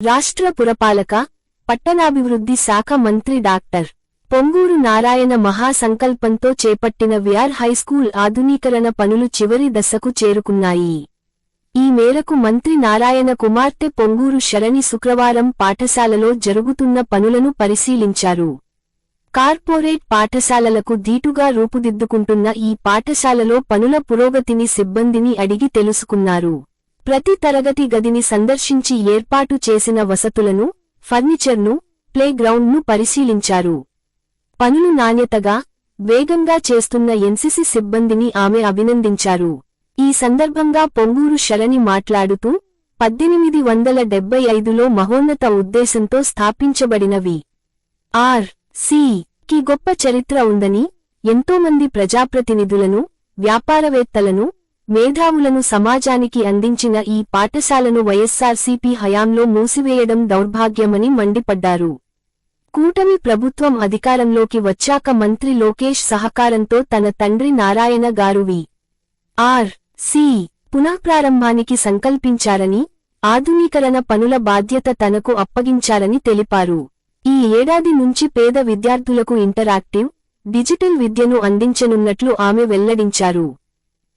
రాష్ట్ర పురపాలక, పట్టణాభివృద్ధి శాఖ మంత్రి డాక్టర్ పొంగూరు నారాయణ మహాసంకల్పంతో చేపట్టిన విఆర్ హైస్కూల్ ఆధునీకరణ పనులు చివరి దశకు చేరుకున్నాయి. ఈ మేరకు మంత్రి నారాయణ కుమార్తె పొంగూరు శరణి శుక్రవారం పాఠశాలలో జరుగుతున్న పనులను పరిశీలించారు. కార్పొరేట్ పాఠశాలలకు ధీటుగా రూపుదిద్దుకుంటున్న ఈ పాఠశాలలో పనుల పురోగతిని సిబ్బందిని అడిగి తెలుసుకున్నారు. ప్రతి తరగతి గదిని సందర్శించి ఏర్పాటు చేసిన వసతులను, ఫర్నిచర్ను, ప్లే గ్రౌండ్ను పరిశీలించారు. పనులు నాణ్యతగా, వేగంగా చేస్తున్న ఎన్సీసీ సిబ్బందిని ఆమె అభినందించారు. ఈ సందర్భంగా పొంగూరు శరణి మాట్లాడుతూ 1875లో మహోన్నత ఉద్దేశంతో స్థాపించబడినవి వి.ఆర్.సి. కి గొప్ప చరిత్ర ఉందని, ఎంతోమంది ప్రజాప్రతినిధులను, వ్యాపారవేత్తలను, మేధావులను సమాజానికి అందించిన ఈ పాఠశాలను వైఎస్సార్సీపీ హయాంలో మూసివేయడం దౌర్భాగ్యమని మండిపడ్డారు. కూటమి ప్రభుత్వం అధికారంలోకి వచ్చాక మంత్రి లోకేష్ సహకారంతో తన తండ్రి నారాయణ గారు వి.ఆర్.సి. పునఃప్రారంభానికి సంకల్పించారని, ఆధునీకరణ పనుల బాధ్యత తనకు అప్పగించారని తెలిపారు. ఈ ఏడాది నుంచి పేద విద్యార్థులకు ఇంటరాక్టివ్, డిజిటల్ విద్యను అందించనున్నట్లు ఆమె వెల్లడించారు.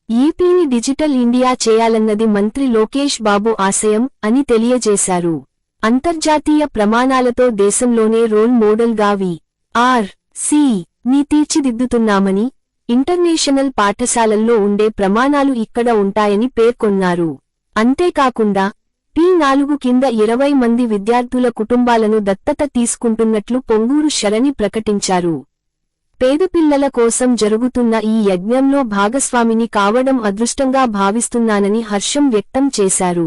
ఏపీని డిజిటల్ ఇండియా చేయాలన్నది మంత్రి లోకేష్ బాబు ఆశయం అని తెలియజేశారు. అంతర్జాతీయ ప్రమాణాలతో దేశంలోనే రోల్ మోడల్గా వి.ఆర్.సి. ని తీర్చిదిద్దుతున్నామని, ఇంటర్నేషనల్ పాఠశాలల్లో ఉండే ప్రమాణాలు ఇక్కడ ఉంటాయని పేర్కొన్నారు. అంతేకాకుండా P4 కింద 20 మంది విద్యార్థుల కుటుంబాలను దత్తత తీసుకుంటున్నట్లు పొంగూరు శరణి ప్రకటించారు. పేదపిల్లల కోసం జరుగుతున్న ఈ యజ్ఞంలో భాగస్వామిని కావడం అదృష్టంగా భావిస్తున్నానని హర్షం వ్యక్తం చేశారు.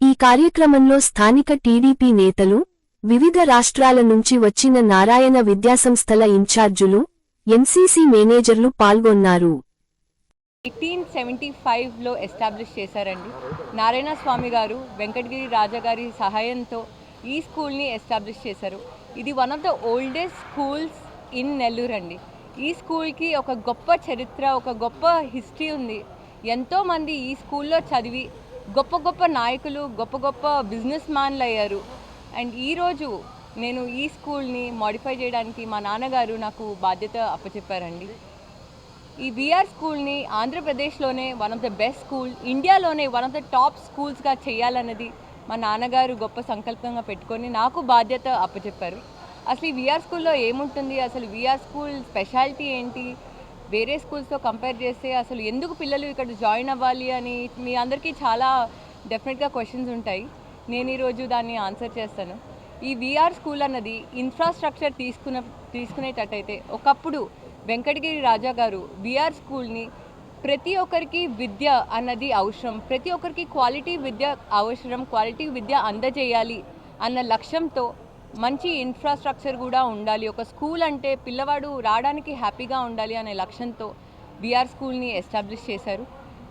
ఈ కార్యక్రమంలో స్థానిక టీడీపీ నేతలు, వివిధ రాష్ట్రాల నుంచి వచ్చిన నారాయణ విద్యాసంస్థల ఇన్ఛార్జులు, ఎన్సీసీ మేనేజర్లు పాల్గొన్నారు. 1875లో ఎస్టాబ్లిష్ చేశారండి. నారాయణ స్వామి గారు వెంకటగిరి రాజాగారి సహాయంతో ఈ స్కూల్ని ఎస్టాబ్లిష్ చేశారు. ఇది one of the oldest schools in Nellore అండి. ఈ స్కూల్కి ఒక గొప్ప చరిత్ర, ఒక గొప్ప హిస్టరీ ఉంది. ఎంతోమంది ఈ స్కూల్లో చదివి గొప్ప గొప్ప నాయకులు, గొప్ప గొప్ప బిజినెస్ మ్యాన్లు అయ్యారు. అండ్ ఈరోజు నేను ఈ స్కూల్ని మాడిఫై చేయడానికి మా నాన్నగారు నాకు బాధ్యత అప్పచెప్పారండి. ఈ విఆర్ స్కూల్ని ఆంధ్రప్రదేశ్లోనే one of the best school, ఇండియాలోనే వన్ ఆఫ్ ద టాప్ స్కూల్స్గా చేయాలన్నది మా నాన్నగారు గొప్ప సంకల్పంగా పెట్టుకొని నాకు బాధ్యత అప్పచెప్పారు. అసలు ఈ విఆర్ స్కూల్లో ఏముంటుంది, అసలు విఆర్ స్కూల్ స్పెషాలిటీ ఏంటి, వేరే స్కూల్స్తో కంపేర్ చేస్తే అసలు ఎందుకు పిల్లలు ఇక్కడ జాయిన్ అవ్వాలి అని మీ అందరికీ చాలా డెఫినెట్గా క్వశ్చన్స్ ఉంటాయి. నేను ఈరోజు దాన్ని ఆన్సర్ చేస్తాను. ఈ విఆర్ స్కూల్ అన్నది ఇన్ఫ్రాస్ట్రక్చర్ తీసుకునేటట్టయితే ఒకప్పుడు వెంకటగిరి రాజా గారు విఆర్ స్కూల్ని ప్రతి ఒక్కరికి విద్య అన్నది అవసరం, ప్రతి ఒక్కరికి క్వాలిటీ విద్య అవసరం, క్వాలిటీ విద్య అందజేయాలి అన్న లక్ష్యంతో మంచి ఇన్ఫ్రాస్ట్రక్చర్ కూడా ఉండాలి, ఒక స్కూల్ అంటే పిల్లవాడు రావడానికి హ్యాపీగా ఉండాలి అనే లక్ష్యంతో విఆర్ స్కూల్ని ఎస్టాబ్లిష్ చేశారు.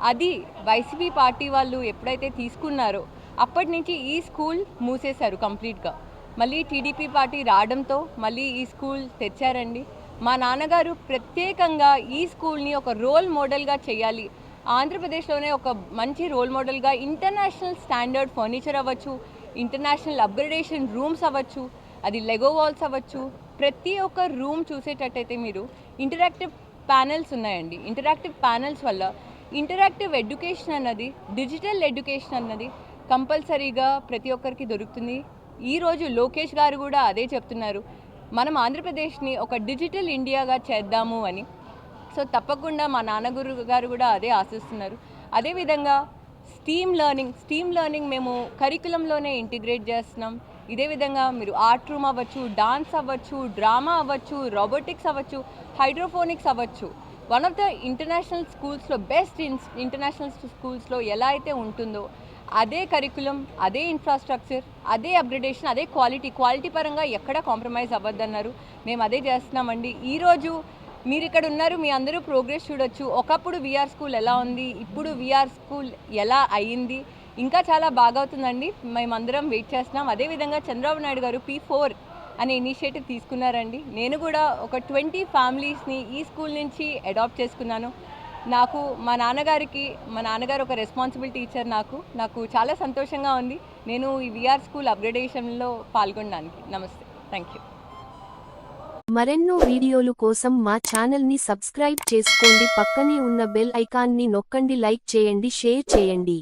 అది వైసీపీ పార్టీ వాళ్ళు ఎప్పుడైతే తీసుకున్నారో అప్పటి నుంచి ఈ స్కూల్ మూసేశారు కంప్లీట్గా. మళ్ళీ టీడీపీ పార్టీ రావడంతో మళ్ళీ ఈ స్కూల్ తెచ్చారండి. మా నాన్నగారు ప్రత్యేకంగా ఈ స్కూల్ని ఒక రోల్ మోడల్గా చేయాలి, ఆంధ్రప్రదేశ్లోనే ఒక మంచి రోల్ మోడల్గా ఇంటర్నేషనల్ స్టాండర్డ్ ఫర్నిచర్ అవ్వచ్చు, ఇంటర్నేషనల్ అప్గ్రేడేషన్ రూమ్స్ అవ్వచ్చు, అది లెగో వాల్స్ అవ్వచ్చు. ప్రతి ఒక్క రూమ్ చూసేటట్టయితే మీరు ఇంటరాక్టివ్ ప్యానెల్స్ ఉన్నాయండి. ఇంటరాక్టివ్ ప్యానెల్స్ వల్ల ఇంటరాక్టివ్ ఎడ్యుకేషన్ అన్నది, డిజిటల్ ఎడ్యుకేషన్ అన్నది కంపల్సరీగా ప్రతి ఒక్కరికి దొరుకుతుంది. ఈరోజు లోకేష్ గారు కూడా అదే చెప్తున్నారు, మనం ఆంధ్రప్రదేశ్ని ఒక డిజిటల్ ఇండియాగా చేద్దాము అని. సో తప్పకుండా మా నాన్నగారు గారు కూడా అదే ఆశిస్తున్నారు. అదేవిధంగా స్టీమ్ లెర్నింగ్ మేము కరికులంలోనే ఇంటిగ్రేట్ చేస్తున్నాం. ఇదే విధంగా మీరు ఆర్ట్ రూమ్ అవ్వచ్చు, డాన్స్ అవ్వచ్చు, డ్రామా అవ్వచ్చు, రోబోటిక్స్ అవ్వచ్చు, హైడ్రోఫోనిక్స్ అవ్వచ్చు. వన్ ఆఫ్ ద ఇంటర్నేషనల్ స్కూల్స్లో బెస్ట్ ఇంటర్నేషనల్ స్కూల్స్లో ఎలా అయితే ఉంటుందో అదే కరికులం, అదే ఇన్ఫ్రాస్ట్రక్చర్, అదే అప్గ్రేడేషన్, అదే క్వాలిటీ పరంగా ఎక్కడ కాంప్రమైజ్ అవ్వద్దన్నారు. మేము అదే చేస్తున్నామండి. ఈరోజు మీరు ఇక్కడ ఉన్నారు, మీ అందరూ ప్రోగ్రెస్ చూడొచ్చు. ఒకప్పుడు విఆర్ స్కూల్ ఎలా ఉంది, ఇప్పుడు విఆర్ స్కూల్ ఎలా అయ్యింది, ఇంకా చాలా బాగా అవుతుందండి. మేమందరం వెయిట్ చేస్తున్నాం. అదేవిధంగా చంద్రబాబు నాయుడు గారు P4 అనే ఇనిషియేటివ్ తీసుకున్నారండి. నేను కూడా ఒక 20 ఫ్యామిలీస్ని ఈ స్కూల్ నుంచి అడాప్ట్ చేసుకున్నాను. నాకు మా నాన్నగారు ఒక రెస్పాన్సిబుల్ టీచర్. నాకు చాలా సంతోషంగా ఉంది నేను ఈ విఆర్ స్కూల్ అప్గ్రేడేషన్లో పాల్గొనడానికి. నమస్తే, థ్యాంక్ యూ. మరెన్నో వీడియోలు కోసం మా ఛానల్ని సబ్స్క్రైబ్ చేసుకోండి, పక్కనే ఉన్న బెల్ ఐకాన్ని నొక్కండి, లైక్ చేయండి, షేర్ చేయండి.